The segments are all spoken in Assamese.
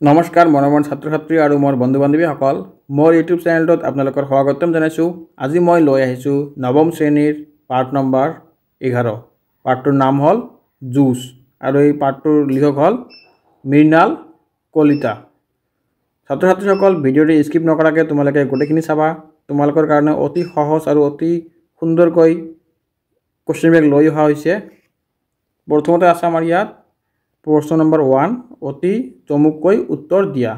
নমস্কাৰ মৰমৰ ছাত্ৰ ছাত্ৰী আৰু মোৰ বন্ধু বান্ধৱীসকল মোৰ ইউটিউব চেনেলটোত আপোনালোকৰ স্বাগতম জনাইছোঁ। আজি মই লৈ আহিছোঁ নৱম শ্ৰেণীৰ পাৰ্ট নম্বৰ 11। পাৰ্টটোৰ নাম হ'ল জুচ আৰু এই পাৰ্টটোৰ লিখক হ'ল মৃণাল কলিতা। ছাত্ৰ ছাত্ৰীসকল ভিডিঅ'টো স্কিপ নকৰাকৈ তোমালোকে গোটেইখিনি চাবা। তোমালোকৰ কাৰণে অতি সহজ আৰু অতি সুন্দৰকৈ কুৱেশ্যন বেংক লৈ অহা হৈছে। প্ৰথমতে আছে আমাৰ ইয়াত প্ৰশ্ন নম্বৰ 1 অতি চমুকৈ উত্তৰ দিয়া।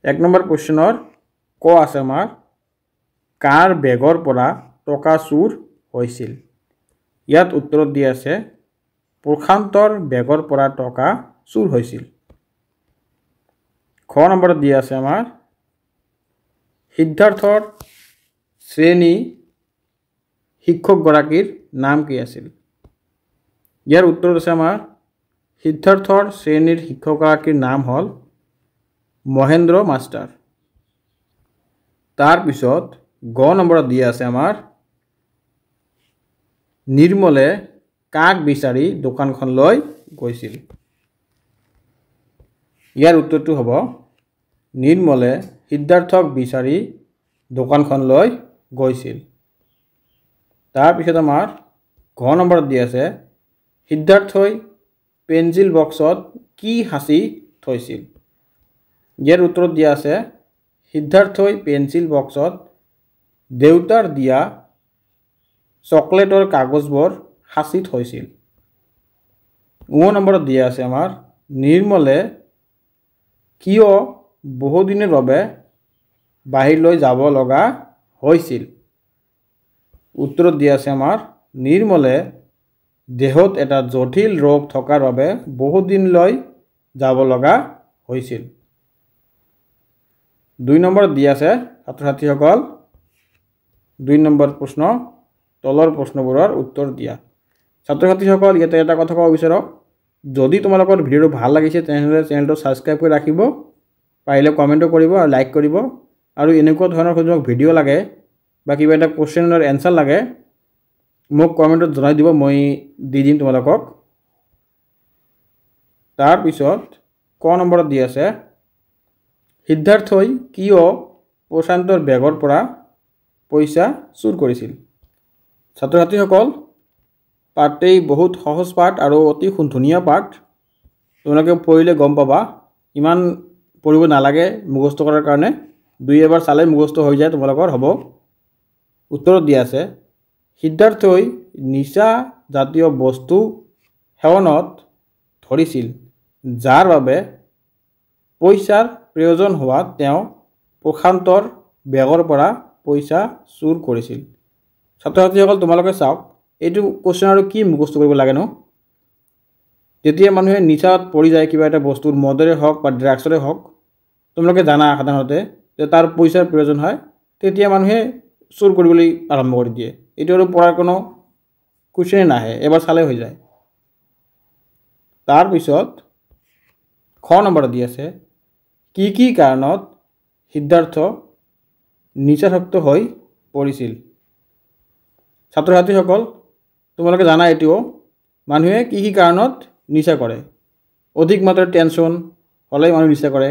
1 নম্বৰ কুৱেশ্যনৰ ক আছে আমাৰ কাৰ বেগৰ পৰা টকা চুৰ হৈছিল। ইয়াত উত্তৰত দিয়া আছে প্ৰশান্তৰ বেগৰ পৰা টকা চুৰ হৈছিল। খ নম্বৰত দিয়া আছে আমাৰ সিদ্ধাৰ্থৰ শ্ৰেণী শিক্ষকগৰাকীৰ নাম কি আছিল। ইয়াৰ উত্তৰত আছে আমাৰ সিদ্ধাৰ্থৰ শ্ৰেণীৰ শিক্ষকগৰাকীৰ নাম হ'ল মহেন্দ্ৰ মাষ্টাৰ। তাৰপিছত গ নম্বৰত দিয়া আছে আমাৰ নিৰ্মলে কাক বিচাৰি দোকানখনলৈ গৈছিল। ইয়াৰ উত্তৰটো হ'ব নিৰ্মলে সিদ্ধাৰ্থক বিচাৰি দোকানখনলৈ গৈছিল। তাৰপিছত আমাৰ ঘ নম্বৰত দিয়া আছে সিদ্ধাৰ্থই পেঞ্চিল বক্সত কি সাঁচি থৈছিল। ইয়াৰ উত্তৰত দিয়া আছে সিদ্ধাৰ্থই পেঞ্চিল বক্সত দেউতাৰ দিয়া চকলেটৰ কাগজবোৰ সাঁচি থৈছিল। ঙ নম্বৰত দিয়া আছে আমাৰ নিৰ্মলে কিয় বহুদিনৰ বাবে বাহিৰলৈ যাব লগা হৈছিল। উত্তৰত দিয়া আছে আমাৰ নিৰ্মলে দেহত এটা জটিল ৰোগ থকাৰ বাবে বহুত দিনলৈ যাব লগা হৈছিল। 2 নম্বৰত দিয়া আছে ছাত্ৰ ছাত্ৰীসকল 2 নম্বৰ প্ৰশ্ন তলৰ প্ৰশ্নবোৰৰ উত্তৰ দিয়া। ছাত্ৰ ছাত্ৰীসকল ইয়াতে এটা কথা ক'ব বিচাৰোঁ, যদি তোমালোকৰ ভিডিঅ'টো ভাল লাগিছে তেনেহ'লে চেনেলটো ছাবস্ক্ৰাইব কৰি ৰাখিব, পাৰিলে কমেণ্টো কৰিব আৰু লাইক কৰিব। আৰু এনেকুৱা ধৰণৰ যদি ভিডিঅ' লাগে বা কিবা এটা কুৱেশ্যনৰ এনচাৰ লাগে মোক কমেণ্টত জনাই দিব, মই দি দিম তোমালোকক। তাৰপিছত ক নম্বৰত দি আছে সিদ্ধাৰ্থই কিয় প্ৰশান্তৰ বেগৰ পৰা পইচা চুৰ কৰিছিল। ছাত্ৰ ছাত্ৰীসকল পাঠটি বহুত সহজ পাঠ আৰু অতি ধুনীয়া পাঠ। তোমালোকে পঢ়িলে গম পাবা, ইমান পঢ়িব নালাগে মুখস্থ কৰাৰ কাৰণে, 2-এবাৰ চালে মুখস্থ হৈ যায় তোমালোকৰ হ'ব। উত্তৰত দিয়া আছে সিদ্ধাৰ্থই নিচা জাতীয় বস্তু সেৱনত ধৰিছিল যাৰ বাবে পইচাৰ প্ৰয়োজন হোৱাত তেওঁ প্ৰশান্তৰ বেগৰ পৰা পইচা চুৰ কৰিছিল। ছাত্ৰ ছাত্ৰীসকল তোমালোকে চাওক এইটো কুৱেশ্যন আৰু কি মুখস্থ কৰিব লাগেনো। যেতিয়া মানুহে নিচাত পৰি যায় কিবা এটা বস্তুৰ, মদৰে হওক বা ড্ৰাগছৰে হওক, তোমালোকে জানা সাধাৰণতে যে তাৰ পইচাৰ প্ৰয়োজন হয়, তেতিয়া মানুহে চুৰ কৰিবলৈ আৰম্ভ কৰি দিয়ে। এইটো আৰু পঢ়াৰ কোনো কুৱেশ্যনে নাহে, এবাৰ চালে হৈ যায়। তাৰপিছত খ নম্বৰত দি আছে কি কাৰণত সিদ্ধাৰ্থ নিচাসক্ত হৈ পৰিছিল। ছাত্ৰ ছাত্ৰীসকল তোমালোকে জানা এইটোও, মানুহে কি কাৰণত নিচা কৰে। অধিক মাত্ৰাৰ টেনশ্যন হ'লেই মানুহ নিচা কৰে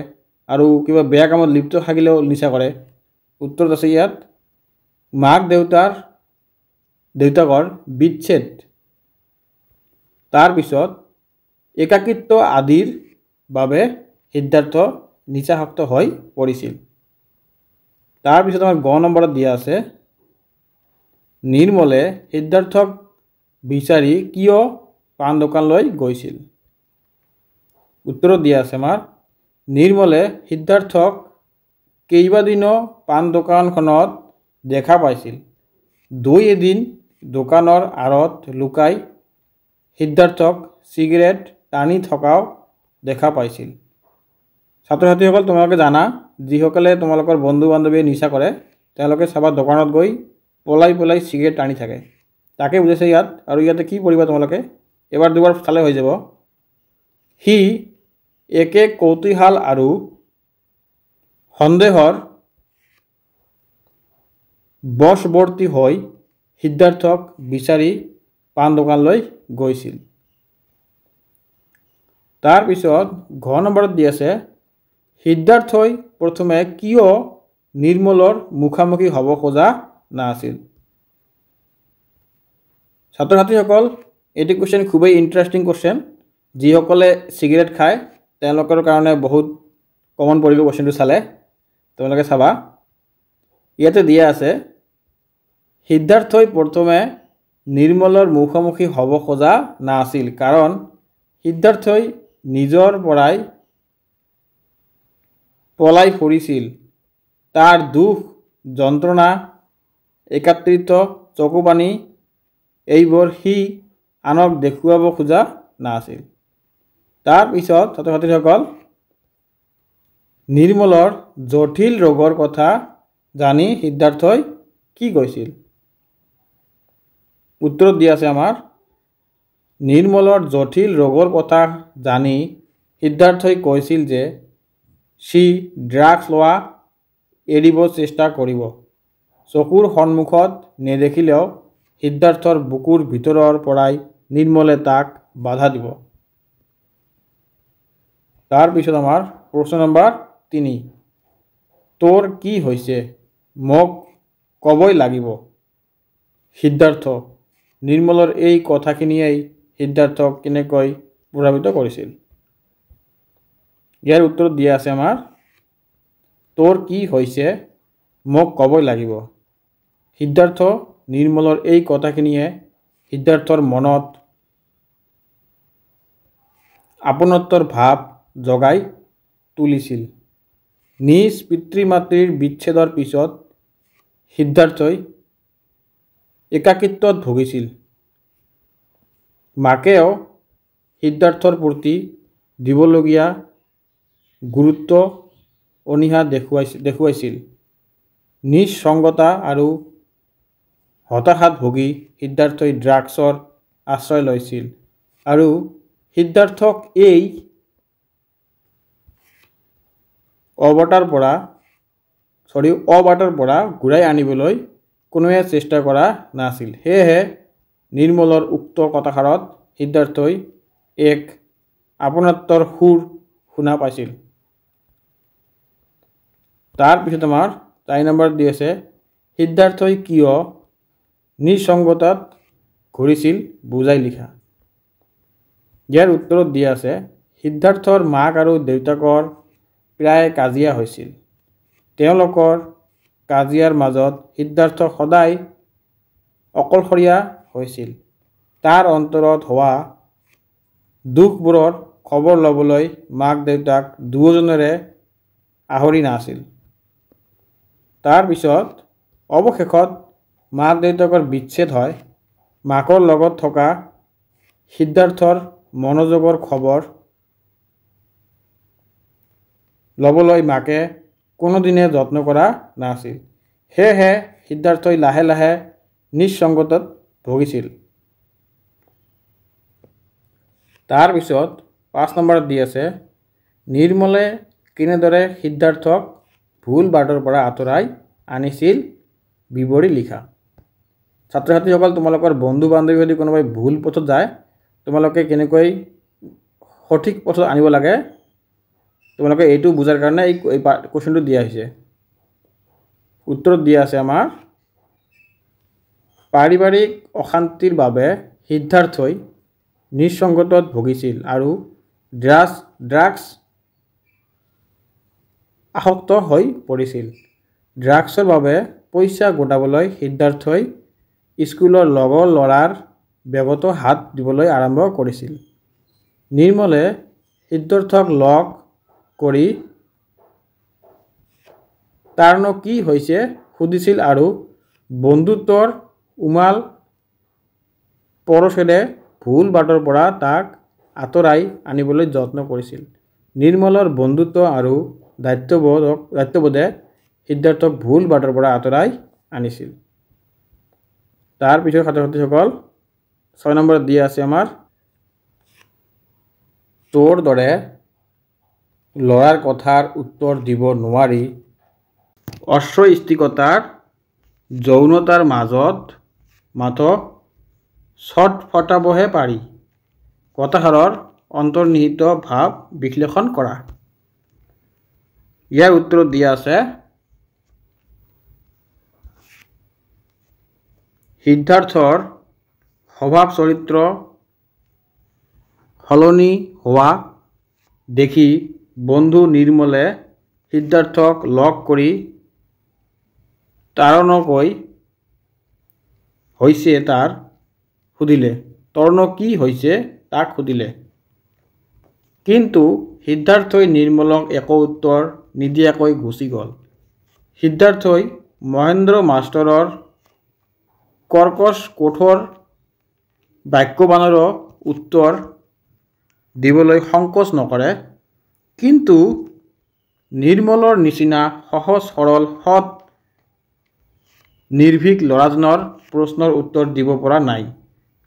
আৰু কিবা বেয়া কামত লিপ্ত থাকিলেও নিচা কৰে। উত্তৰত আছে ইয়াত মাক দেউতাকৰ বিচ্ছেদ, তাৰপিছত একাকিত্ব আদিৰ বাবে সিদ্ধাৰ্থ নিচাসক্ত হৈ পৰিছিল। তাৰপিছত আমাৰ গ নম্বৰত দিয়া আছে নিৰ্মলে সিদ্ধাৰ্থক বিচাৰি কিয় পাণ দোকানলৈ গৈছিল। উত্তৰত দিয়া আছে আমাৰ নিৰ্মলে সিদ্ধাৰ্থক কেইবাদিনো পাণ দোকানখনত দেখা পাইছিল। এদিন দোকানৰ আঁৰত লুকাই সিদ্ধাৰ্থক চিগাৰেট টানি থকাও দেখা পাইছিল। ছাত্ৰ ছাত্ৰীসকল তোমালোকে জানা, যিসকলে তোমালোকৰ বন্ধু বান্ধৱীয়ে নিচা কৰে তেওঁলোকে চাবা দোকানত গৈ পলাই চিগাৰেট টানি থাকে, তাকে বুজাইছে ইয়াত। আৰু ইয়াতে কি পঢ়িবা তোমালোকে, এবাৰ দুবাৰ চালে হৈ যাব। সি একে কৌতূহল আৰু সন্দেহৰ বশৱৰ্তী হৈ সিদ্ধাৰ্থক বিচাৰি পাণ দোকানলৈ গৈছিল। তাৰ পিছত ঘ নম্বৰত দি আছে সিদ্ধাৰ্থই প্ৰথমে কিয় নিৰ্মলৰ মুখামুখি হ'ব খোজা নাছিল। ছাত্ৰ ছাত্ৰীসকল এইটো কুৱেশ্যন খুবেই ইণ্টাৰেষ্টিং কুৱেশ্যন। যিসকলে চিগাৰেট খায় তেওঁলোকৰ কাৰণে বহুত কমন পৰিব কুৱেশ্যনটো চালে। তোমালোকে চাবা ইয়াতে দিয়া আছে সিদ্ধাৰ্থই প্ৰথমে নিৰ্মলৰ মুখামুখি হ'ব খোজা নাছিল কাৰণ সিদ্ধাৰ্থই নিজৰ পৰাই পলাই ফুৰিছিল। তাৰ দুখ যন্ত্ৰণা একাত্ৰিত চকুপানী এইবোৰ সি আনক দেখুৱাব খোজা নাছিল। তাৰপিছত ছাত্ৰ ছাত্ৰীসকল নিৰ্মলৰ জটিল ৰোগৰ কথা জানি সিদ্ধাৰ্থই কি কৈছিল। উত্তৰত দিয়া আছে আমাৰ নিৰ্মলৰ জটিল ৰোগৰ কথা জানি সিদ্ধাৰ্থই কৈছিল যে সি ড্ৰাগছ লোৱা এৰিব চেষ্টা কৰিব। চকুৰ সন্মুখত নেদেখিলেও সিদ্ধাৰ্থৰ বুকুৰ ভিতৰৰ পৰাই নিৰ্মলে তাক বাধা দিব। তাৰপিছত আমাৰ প্ৰশ্ন নম্বৰ 3 তোৰ কি হৈছে মোক ক'বই লাগিব। সিদ্ধাৰ্থ নিৰ্মলৰ এই কথাখিনিয়েই সিদ্ধাৰ্থক কেনেকৈ প্ৰভাৱিত কৰিছিল। ইয়াৰ উত্তৰত দিয়া আছে আমাৰ তোৰ কি হৈছে মোক ক'বই লাগিব। সিদ্ধাৰ্থ নিৰ্মলৰ এই কথাখিনিয়ে সিদ্ধাৰ্থৰ মনত আপোনত্বৰ ভাৱ জগাই তুলিছিল। নিজ পিতৃ মাতৃৰ বিচ্ছেদৰ পিছত সিদ্ধাৰ্থই একাকিত্বত ভুগিছিল। মাকেও সিদ্ধাৰ্থৰ প্ৰতি দিবলগীয়া গুৰুত্ব অনীহা দেখুৱাইছিল। নিঃসংগতা আৰু হতাশাত ভুগি সিদ্ধাৰ্থই ড্ৰাগছৰ আশ্ৰয় লৈছিল আৰু সিদ্ধাৰ্থক এই অৱতাৰ পৰা ঘূৰাই আনিবলৈ কোনোৱে চেষ্টা কৰা নাছিল। সেয়েহে নিৰ্মলৰ উক্ত কথাষাৰত সিদ্ধাৰ্থই এক আপোনত্বৰ সুৰ শুনা পাইছিল। তাৰপিছত আমাৰ 4 নম্বৰত দি আছে সিদ্ধাৰ্থই কিয় নিঃসংগতাত ঘূৰিছিল বুজাই লিখা। ইয়াৰ উত্তৰত দিয়া আছে সিদ্ধাৰ্থৰ মাক আৰু দেউতাকৰ প্ৰায় কাজিয়া হৈছিল। তেওঁলোকৰ কাজিয়াৰ মাজত সিদ্ধাৰ্থ সদায় অকলশৰীয়া হৈছিল। তাৰ অন্তৰত হোৱা দুখবোৰৰ খবৰ ল'বলৈ মাক দেউতাক দুয়োজনৰে আহৰি নাছিল। তাৰপিছত অৱশেষত মাক দেউতাকৰ বিচ্ছেদ হয়। মাকৰ লগত থকা সিদ্ধাৰ্থৰ মনোযোগৰ খবৰ ল'বলৈ মাকে কোনোদিনে যত্ন কৰা নাছিল। সেয়েহে সিদ্ধাৰ্থই লাহে লাহে নিঃসংগতাত ভুগিছিল। তাৰপিছত 5 নম্বৰত দি আছে নিৰ্মলে কেনেদৰে সিদ্ধাৰ্থক ভুল বাটৰ পৰা আঁতৰাই আনিছিল বিৱৰি লিখা। ছাত্ৰ ছাত্ৰীসকল তোমালোকৰ বন্ধু বান্ধৱী যদি কোনোবাই ভুল পথত যায় তোমালোকে কেনেকৈ সঠিক পথত আনিব লাগে তোমালোকে এইটো বুজাৰ কাৰণে এই কুৱেশ্যনটো দিয়া হৈছে। উত্তৰত দিয়া আছে আমাৰ পাৰিবাৰিক অশান্তিৰ বাবে সিদ্ধাৰ্থই নিঃসংগতাত ভুগিছিল আৰু ড্ৰাগছ আসক্ত হৈ পৰিছিল। ড্ৰাগছৰ বাবে পইচা গোটাবলৈ সিদ্ধাৰ্থই স্কুলৰ লগৰ ল'ৰাৰ বেগত হাত দিবলৈ আৰম্ভ কৰিছিল। নিৰ্মলে সিদ্ধাৰ্থক লগ কৰি তাৰনো কি হৈছে সুধিছিল আৰু বন্ধুত্বৰ উমাল পৰশেৰে ভুল বাটৰ পৰা তাক আঁতৰাই আনিবলৈ যত্ন কৰিছিল। নিৰ্মলৰ বন্ধুত্ব আৰু দায়িত্ববোধে সিদ্ধাৰ্থক ভুল বাটৰ পৰা আঁতৰাই আনিছিল। তাৰপিছত ছাত্ৰ ছাত্ৰীসকল 6 নম্বৰত দিয়া আছে আমাৰ তোৰ দৰে ল'ৰাৰ কথাৰ উত্তৰ দিব নোৱাৰি অস্বস্তিকতাৰ যৌনতাৰ মাজত মাথো ছটফটাবহে পাৰি। কথাষাৰৰ অন্তৰ্নিহিত ভাৱ বিশ্লেষণ কৰা। ইয়াৰ উত্তৰত দিয়া আছে সিদ্ধাৰ্থৰ স্বভাৱ চৰিত্ৰ সলনি হোৱা দেখি বন্ধু নিৰ্মলে সিদ্ধাৰ্থক লগ কৰি তাৰণকৈ হৈছে তাৰ সুধিলে। তৰ্ণ কি হৈছে তাক সুধিলে। কিন্তু সিদ্ধাৰ্থই নিৰ্মলক একো উত্তৰ নিদিয়াকৈ গুচি গ'ল। সিদ্ধাৰ্থই মহেন্দ্ৰ মাষ্টৰৰ কৰ্কশ কঠোৰ বাক্যবাণৰো উত্তৰ দিবলৈ সংকোচ নকৰে। কিন্তু নিৰ্মলৰ নিচিনা সহজ সৰল সৎ নিৰ্ভীক ল'ৰাজনৰ প্ৰশ্নৰ উত্তৰ দিব পৰা নাই।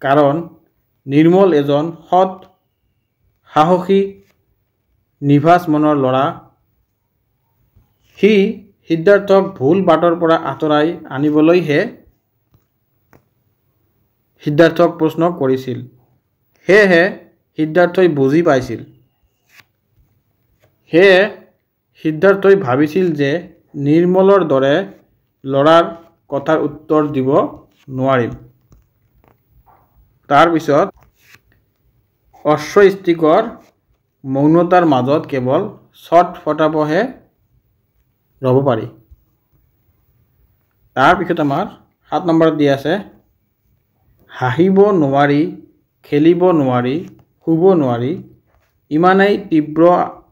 কাৰণ নিৰ্মল এজন সৎ সাহসী নিভাজ মনৰ ল'ৰা। সি সিদ্ধাৰ্থক ভুল বাটৰ পৰা আঁতৰাই আনিবলৈহে সিদ্ধাৰ্থক প্ৰশ্ন কৰিছিল। সেয়েহে সিদ্ধাৰ্থই বুজি পাইছিল। সেয়ে সিদ্ধাৰ্থই ভাবিছিল যে নিৰ্মলৰ দৰে ল'ৰাৰ কথাৰ উত্তৰ দিব নোৱাৰিম। তাৰপিছত অস্বস্তিকৰ মৌনতাৰ মাজত কেৱল ছটফটাবহে ৰ'ব পাৰি। তাৰপিছত আমাৰ 7 নম্বৰত দিয়া আছে হাঁহিব নোৱাৰি, খেলিব নোৱাৰি, শুব নোৱাৰি, ইমানেই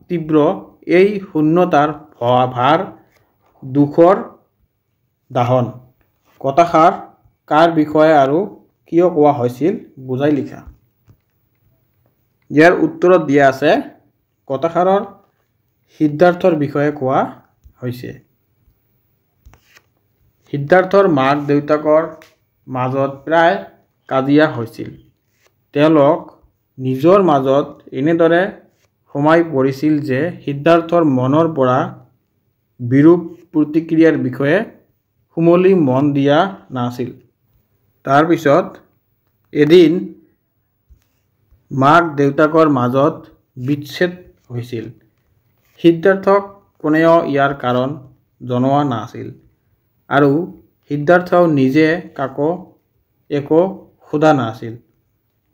তীব্ৰ এই শূন্যতাৰ ভাৰ দুখৰ দাহন। কথাষাৰ কাৰ বিষয়ে আৰু কিয় কোৱা হৈছিল বুজাই লিখা। ইয়াৰ উত্তৰত দিয়া আছে কথাষাৰৰ সিদ্ধাৰ্থৰ বিষয়ে কোৱা হৈছে। সিদ্ধাৰ্থৰ মাক দেউতাকৰ মাজত প্ৰায় কাজিয়া হৈছিল। তেওঁলোক নিজৰ মাজত এনেদৰে সোমাই পৰিছিল যে সিদ্ধাৰ্থৰ মনৰ পৰা বিৰূপ প্ৰতিক্ৰিয়াৰ বিষয়ে সুমলি মন দিয়া নাছিল। তাৰপিছত এদিন মাক দেউতাকৰ মাজত বিচ্ছেদ হৈছিল। সিদ্ধাৰ্থক কোনেও ইয়াৰ কাৰণ জনোৱা নাছিল আৰু সিদ্ধাৰ্থও নিজে কাকো একো সোধা নাছিল।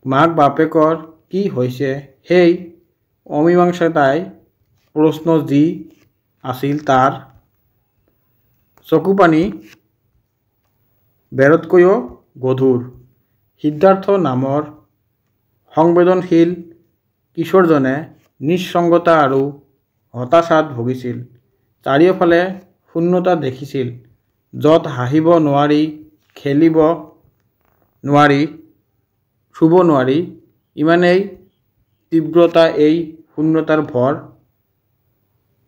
মাক বাপেকৰ কি হৈছে সেই অমীমাংসিতাই প্ৰশ্ন যি আছিল তাৰ চকুপানী বেৰতকৈও গধুৰ। সিদ্ধাৰ্থ নামৰ সংবেদনশীল কিশোৰজনে নিঃসংগতা আৰু হতাশাত ভুগিছিল। চাৰিওফালে শূন্যতা দেখিছিল য'ত হাঁহিব নোৱাৰি, খেলিব নোৱাৰি, শুব নোৱাৰি, ইমানেই তীব্ৰতা এই শূন্যতাৰ ভৰ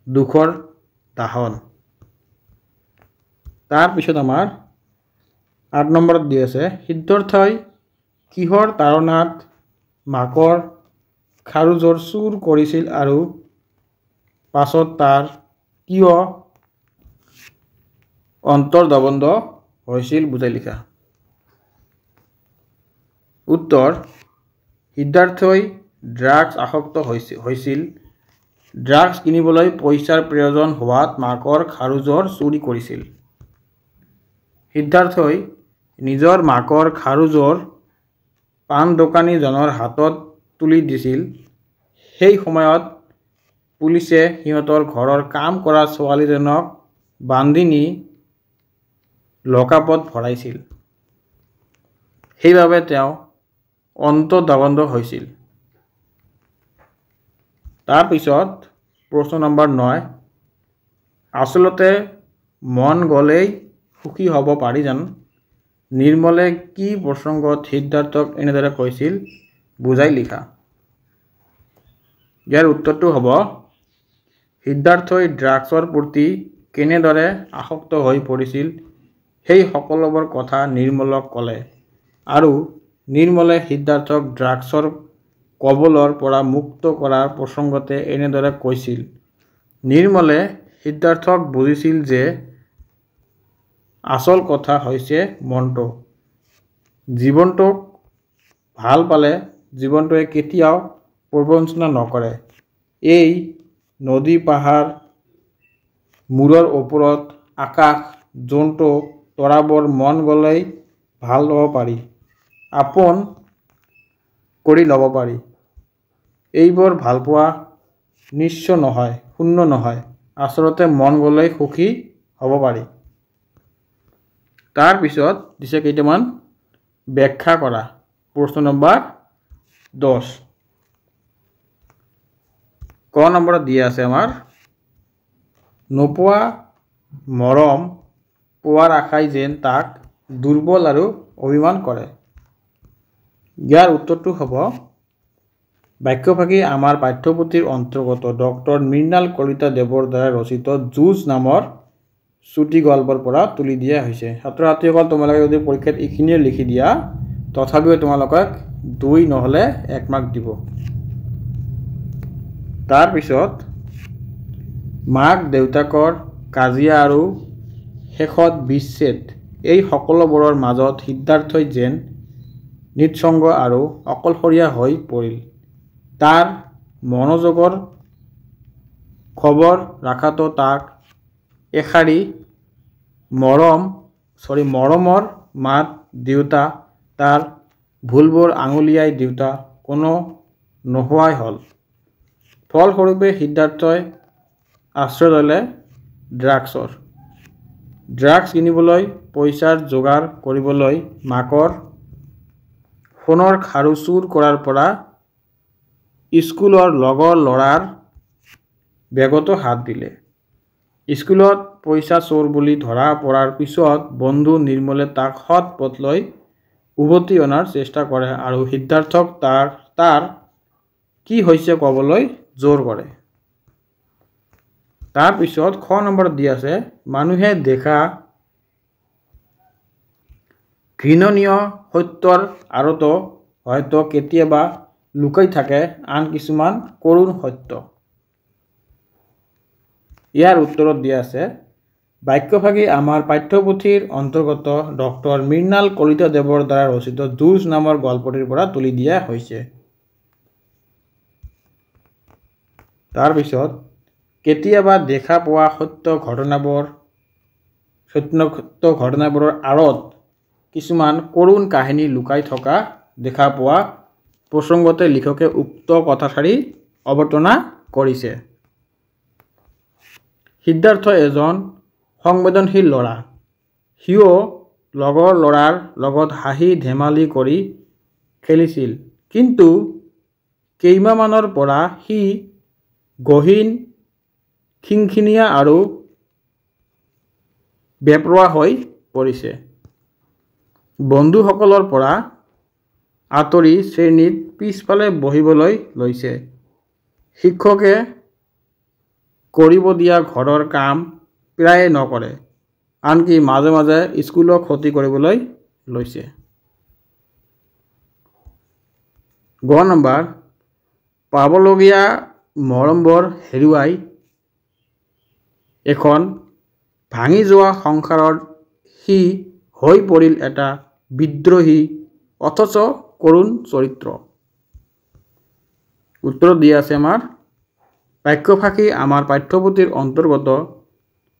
দুখৰ দাহন। তাৰপিছত আমাৰ 8 নম্বৰত দি আছে সিদ্ধাৰ্থই কিহৰ তাড়নাত মাকৰ খাৰুযোৰ চুৰ কৰিছিল আৰু পাছত তাৰ কিয় অন্তৰ্দ্বন্দ্ব হৈছিল বুজাই লিখা। উত্তৰ সিদ্ধাৰ্থই ড্ৰাগছ আসক্ত হৈছিল। ড্ৰাগছ কিনিবলৈ পইচাৰ প্ৰয়োজন হোৱাত মাকৰ খাৰুযোৰ চুৰি কৰিছিল। সিদ্ধাৰ্থই নিজৰ মাকৰ খাৰুযোৰ পাণ দোকানীজনৰ হাতত তুলি দিছিল। সেই সময়ত পুলিচে সিহঁতৰ ঘৰৰ কাম কৰা ছোৱালীজনক বান্ধি নি লকআপত ভৰাইছিল। সেইবাবে তেওঁ অন্তৰ্দ্বন্দ্ব হৈছিল। তাৰপিছত প্ৰশ্ন নম্বৰ 9 আচলতে মন গ'লেই সুখী হ'ব পাৰি জানো? নিৰ্মলে কি প্ৰসংগত সিদ্ধাৰ্থক এনেদৰে কৈছিল বুজাই লিখা। ইয়াৰ উত্তৰটো হ'ব সিদ্ধাৰ্থই ড্ৰাগছৰ প্ৰতি কেনেদৰে আসক্ত হৈ পৰিছিল সেই সকলোবোৰ কথা নিৰ্মলক ক'লে আৰু নিৰ্মলে সিদ্ধাৰ্থক ড্ৰাগছৰ কবলৰ পৰা মুক্ত কৰাৰ প্ৰসংগতে এনেদৰে কৈছিল। নিৰ্মলে সিদ্ধাৰ্থক বুজিছিল যে আচল কথা হৈছে মনটো। জীৱনটোক ভাল পালে জীৱনটোৱে কেতিয়াও প্ৰবঞ্চনা নকৰে। এই নদী পাহাৰ মূৰৰ ওপৰত আকাশ জন্তু তৰাবোৰ মন গ'লেই ভাল ল'ব পাৰি, আপোন কৰি ল'ব পাৰি। এইবোৰ ভালপোৱা নিশ্চয় নহয়, শূন্য নহয়, আচলতে মন গ'লেই সুখী হ'ব পাৰি। তাৰপিছত দিছে কেইটামান ব্যাখ্যা কৰা। প্ৰশ্ন নম্বৰ 10 ক নম্বৰত দিয়া আছে আমাৰ, নোপোৱা মৰম পোৱাৰ আশাই যেন তাক দুৰ্বল আৰু অভিমান কৰে। ইয়াৰ উত্তৰটো হ'ব, বাক্যভাগী আমাৰ পাঠ্যপুথিৰ অন্তৰ্গত ডক্টৰ মৃণাল কলিতা দেৱৰ দ্বাৰা ৰচিত যুঁজ নামৰ চুটি গল্পৰ পৰা তুলি দিয়া হৈছে। ছাত্ৰ ছাত্ৰীসকল, তোমালোকে যদি পৰীক্ষাত এইখিনিয়ে লিখি দিয়া, তথাপিও তোমালোকক 2 নহ'লে 1 মাৰ্ক দিব। তাৰপিছত মাক দেউতাকৰ কাজিয়া আৰু শেষত বিচ্ছেদ, এই সকলোবোৰৰ মাজত সিদ্ধাৰ্থই যেন নিঃসংগ আৰু অকলশৰীয়া হৈ পৰিল। তাৰ মনোযোগৰ খবৰ ৰাখাটো তাক এষাৰি মৰমৰ মাত দেউতা, তাৰ ভুলবোৰ আঙুলিয়াই দেউতা কোনো নোহোৱাই হ'ল। ফলস্বৰূপে সিদ্ধাৰ্থই আশ্ৰয় ল'লে ড্ৰাগছৰ। ড্ৰাগছ কিনিবলৈ পইচাৰ যোগাৰ কৰিবলৈ মাকৰ সোণৰ খাৰু চুৰ কৰাৰ পৰা স্কুলৰ লগৰ ল'ৰাৰ বেগতো হাত দিলে। স্কুলত পইচা চোৰ বুলি ধৰা পৰাৰ পিছত বন্ধু নিৰ্মলে তাক সৎ পথলৈ উভতি অনাৰ চেষ্টা কৰে আৰু সিদ্ধাৰ্থক তাৰ কি হৈছে ক'বলৈ জোৰ কৰে। তাৰপিছত খ নম্বৰত দি আছে, মানুহে দেখা ঘৃণনীয় সত্যৰ আঁৰতো হয়তো কেতিয়াবা লুকাই থাকে আন কিছুমান কৰুণ সত্য। ইয়াৰ উত্তৰত দিয়া আছে, বাক্যভাগী আমাৰ পাঠ্যপুথিৰ অন্তৰ্গত ডক্টৰ মৃণাল কলিতা দেৱৰ দ্বাৰা ৰচিত যুঁজ নামৰ গল্পটিৰ পৰা তুলি দিয়া হৈছে। তাৰপিছত কেতিয়াবা দেখা পোৱা সত্য ঘটনাবোৰৰ আঁৰত কিছুমান কৰুণ কাহিনী লুকাই থকা দেখা পোৱা প্ৰসংগতে লিখকে উক্ত কথাষাৰি অৱতাৰণা কৰিছে। সিদ্ধাৰ্থ এজন সংবেদনশীল ল'ৰা। সিও লগৰ ল'ৰাৰ লগত হাঁহি ধেমালি কৰি খেলিছিল, কিন্তু কেইমাহমানৰ পৰা সি গহীন খিংখিঙীয়া আৰু বেপৰোৱা হৈ পৰিছে। বন্ধুসকলৰ পৰা আঁতৰি শ্ৰেণীত পিছফালে বহিবলৈ লৈছে। শিক্ষকে কৰিব দিয়া ঘৰৰ কাম প্ৰায়ে নকৰে, আনকি মাজে মাজে স্কুলক ক্ষতি কৰিবলৈ লৈছে। গ নম্বৰ, পাবলগীয়া মৰমবোৰ হেৰুৱাই এখন ভাঙি যোৱা সংসাৰৰ সি হৈ পৰিল এটা বিদ্ৰোহী অথচ কৰুণ চৰিত্ৰ। উত্তৰত দিয়া আছে আমাৰ, বাক্যভাগী আমাৰ পাঠ্যপুথিৰ অন্তৰ্গত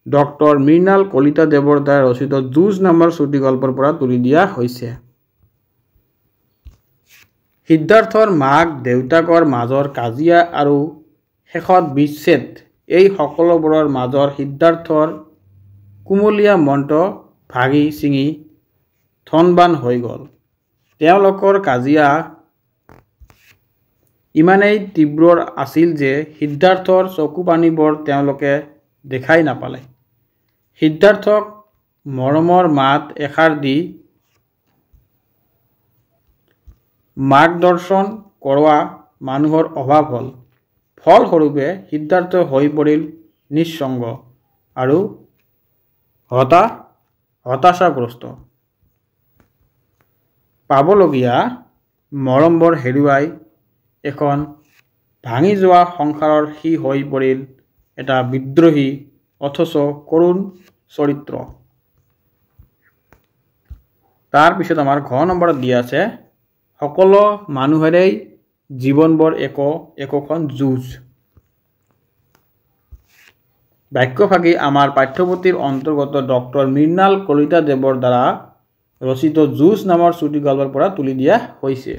ডক্টৰ মৃণাল কলিতা দেৱৰ দ্বাৰা ৰচিত যুঁজ নামৰ চুটি গল্পৰ পৰা তুলি দিয়া হৈছে। সিদ্ধাৰ্থৰ মাক দেউতাকৰ মাজৰ কাজিয়া আৰু শেষত বিচ্ছেদ, এই সকলোবোৰৰ মাজৰ সিদ্ধাৰ্থৰ কুমলীয়া মনটো ভাঙি ছিঙি ধনবান হৈ গ'ল। তেওঁলোকৰ কাজিয়া ইমানেই তীব্ৰ আছিল যে সিদ্ধাৰ্থৰ চকুপানীবোৰ তেওঁলোকে দেখাই নাপালে। সিদ্ধাৰ্থক মৰমৰ মাত এষাৰ দি মাৰ্গদৰ্শন কৰোৱা মানুহৰ অভাৱ হ'ল। ফলস্বৰূপে সিদ্ধাৰ্থ হৈ পৰিল নিঃসংগ আৰু হতাশাগ্ৰস্ত। পাবলগীয়া মৰমবোৰ হেৰুৱাই এখন ভাঙি যোৱা সংসাৰৰ সি হৈ পৰিল এটা বিদ্ৰোহী অথচ কৰুণ চৰিত্ৰ। তাৰপিছত আমাৰ ঘ নম্বৰত দিয়া আছে, সকলো মানুহৰেই জীৱনবৰ একোখন যুঁজ। বাক্যভাগী আমাৰ পাঠ্যপুথিৰ অন্তৰ্গত ডক্টৰ মৃণাল কলিতা দেৱৰ দ্বাৰা ৰচিত যুঁজ নামৰ চুটি গল্পৰ পৰা তুলি দিয়া হৈছে।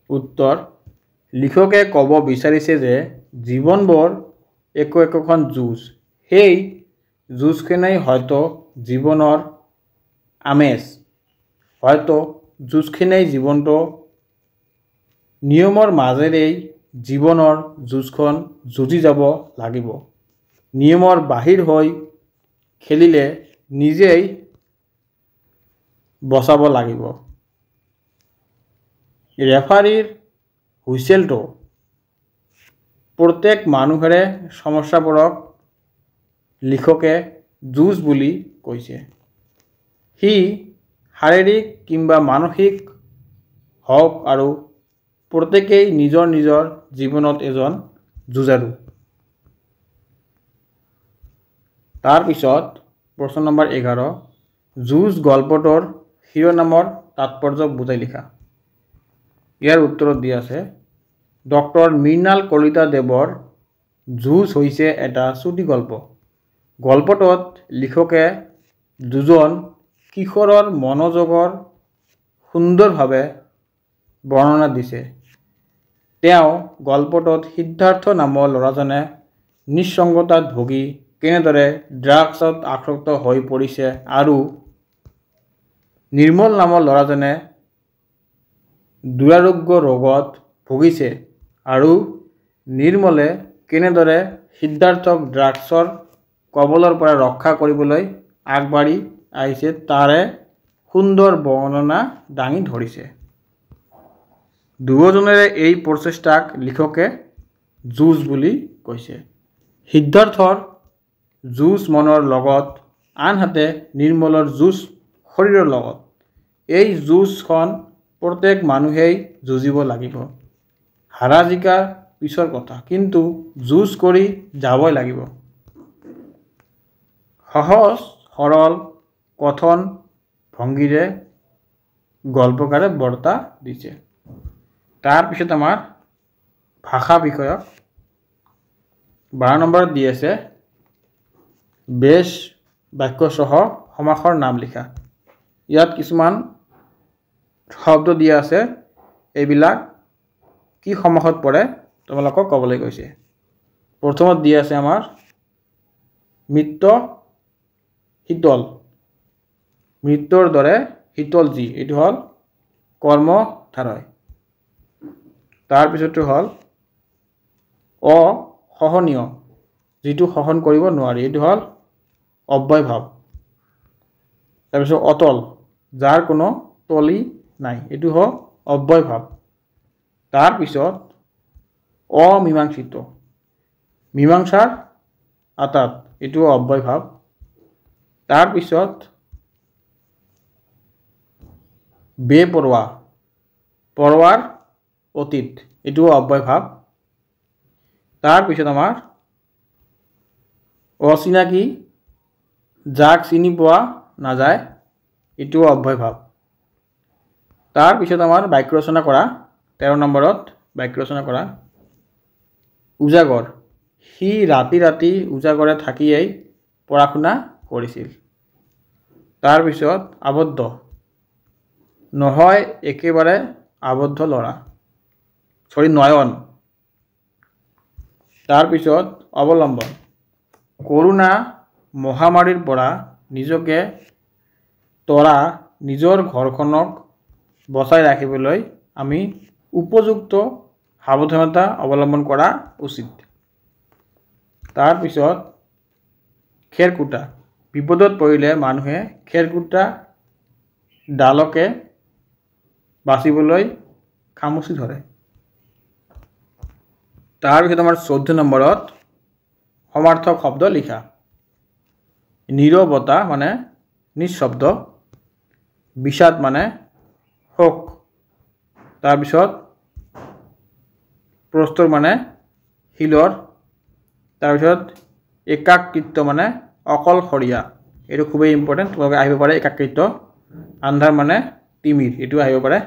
উত্তৰ, লিখকে ক'ব বিচাৰিছে যে জীৱনবৰ একোখন যুঁজ। সেই যুঁজখনেই হয়তো জীৱনৰ আমেজ, হয়তো যুঁজখনেই জীৱনটো নিয়মৰ মাজেৰেই জীৱনৰ যুঁজখন যুঁজি যাব লাগিব। নিয়মৰ বাহিৰ হৈ খেলিলে নিজেই বচাব লাগিব। ৰেফাৰীৰ হুইচেলটো প্ৰত্যেক মানুহৰে সমস্যাবোৰক লিখকে যুঁজ বুলি কৈছে। সি শাৰীৰিক কিংবা মানসিক হওক আৰু প্ৰত্যেকেই নিজৰ নিজৰ জীৱনত এজন যুঁজাৰু। তাৰপিছত প্ৰশ্ন নম্বৰ 11, যুঁজ গল্পটোৰ শিৰোনামৰ তাৎপৰ্য বুজাই লিখা। ইয়াৰ উত্তৰত দিয়া আছে, ডক্টৰ মৃণাল কলিতা দেৱৰ যুঁজ হৈছে এটা চুটি গল্প। গল্পটোত লিখকে দুজন কিশোৰৰ মনোযোগৰ সুন্দৰভাৱে বৰ্ণনা দিছে। তেওঁ গল্পটোত সিদ্ধাৰ্থ নামৰ ল'ৰাজনে নিঃসংগতাত ভুগি কেনেদৰে ড্ৰাগছত আসক্ত হৈ পৰিছে আৰু নিৰ্মল নামৰ ল'ৰাজনে দুৰাৰোগ্য ৰোগত ভুগিছে আৰু নিৰ্মলে কেনেদৰে সিদ্ধাৰ্থক ড্ৰাগছৰ কবলৰ পৰা ৰক্ষা কৰিবলৈ আগবাঢ়ি আহিছে তাৰে সুন্দৰ বৰ্ণনা দাঙি ধৰিছে। দুয়োজনেৰে এই প্ৰচেষ্টাক লিখকে যুঁজ বুলি কৈছে। সিদ্ধাৰ্থৰ যুঁজ মনৰ লগত, আনহাতে নিৰ্মলৰ যুঁজ শৰীৰৰ লগত। এই যুঁজখন প্ৰত্যেক মানুহেই যুঁজিব লাগিব। হাৰা জিকা পিছৰ কথা, কিন্তু যুঁজ কৰি যাবই লাগিব। সহজ সৰল কথন ভংগীৰে গল্পকাৰে বৰ্তা দিছে। তাৰপিছত আমাৰ ভাষা বিষয়ক 12 নম্বৰত দি আছে বেশ বাক্যসহ সমাসৰ নাম লিখা। ইয়াত কিছুমান শব্দ দিয়া আছে, এইবিলাক কি সমাসত পৰে তোমালোকক ক'বলৈ কৈছে। প্ৰথমত দিয়া আছে আমাৰ মৃত্য শীতল, মৃত্যুৰ দৰে শীতল যি, এইটো হ'ল কৰ্মধাৰয়। তাৰপিছতো হ'ল অসহনীয়, যিটো সহন কৰিব নোৱাৰি, এইটো হ'ল অব্যয়ভাৱ। তাৰপিছত অতল, যাৰ কোনো তলি নাই, এইটো হ'ল অব্যয়ভাৱ। তাৰপিছত অমীমাংসিত, মীমাংসাৰ আঁতাত, এইটো অব্যয়ভাৱ। তাৰপিছত বেপৰোৱা, পৰোৱাৰ অতীত, এইটো অব্যয়ভাৱ। তাৰপিছত আমাৰ অচিনাকি, যাক চিনি পোৱা নাযায়, এইটো অব্যয়ভাৱ। তাৰপিছত আমাৰ বাক্য ৰচনা কৰা, 13 নম্বৰত বাক্য ৰচনা কৰা। উজাগৰ, সি ৰাতি ৰাতি উজাগৰে থাকিয়েই পঢ়া শুনা কৰিছিল। তাৰপিছত আবদ্ধ, নহয় একেবাৰে আবদ্ধ ল'ৰা, নয়ন। তাৰপিছত অৱলম্বন, কৰোনা মহামাৰীৰ পৰা নিজকে তৰা নিজৰ ঘৰখনক বচাই ৰাখিবলৈ আমি উপযুক্ত সাৱধানতা অৱলম্বন কৰা উচিত। তাৰপিছত খেৰকুটা, বিপদত পৰিলে মানুহে খেৰকুটা ডালকে বাচিবলৈ খামুচি ধৰে। তাৰপিছত আমাৰ 14 নম্বৰত সমাৰ্থক শব্দ লিখা। নীৰৱতা মানে নিঃশব্দ, বিষাদ মানে শোক। তাৰপিছত প্ৰস্তৰ মানে শিলৰ। তাৰপিছত একাকৃত্ব মানে অকলশৰীয়া, এইটো খুবেই ইম্পৰ্টেণ্ট, তোমালোকে আহিব পাৰে একাকৃত্ব। আন্ধাৰ মানে তিমিৰ, এইটো আহিব পাৰে।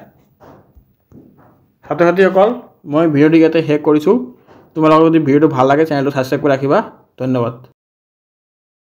ছাত্ৰ ছাত্ৰীসকল মই ভিডিঅ'টো ইয়াতে শেষ কৰিছোঁ। তোমালোকৰ যদি ভিডিঅ'টো ভাল লাগে চেনেলটো ছাবস্ক্ৰাইব কৰি ৰাখিবা। ধন্যবাদ।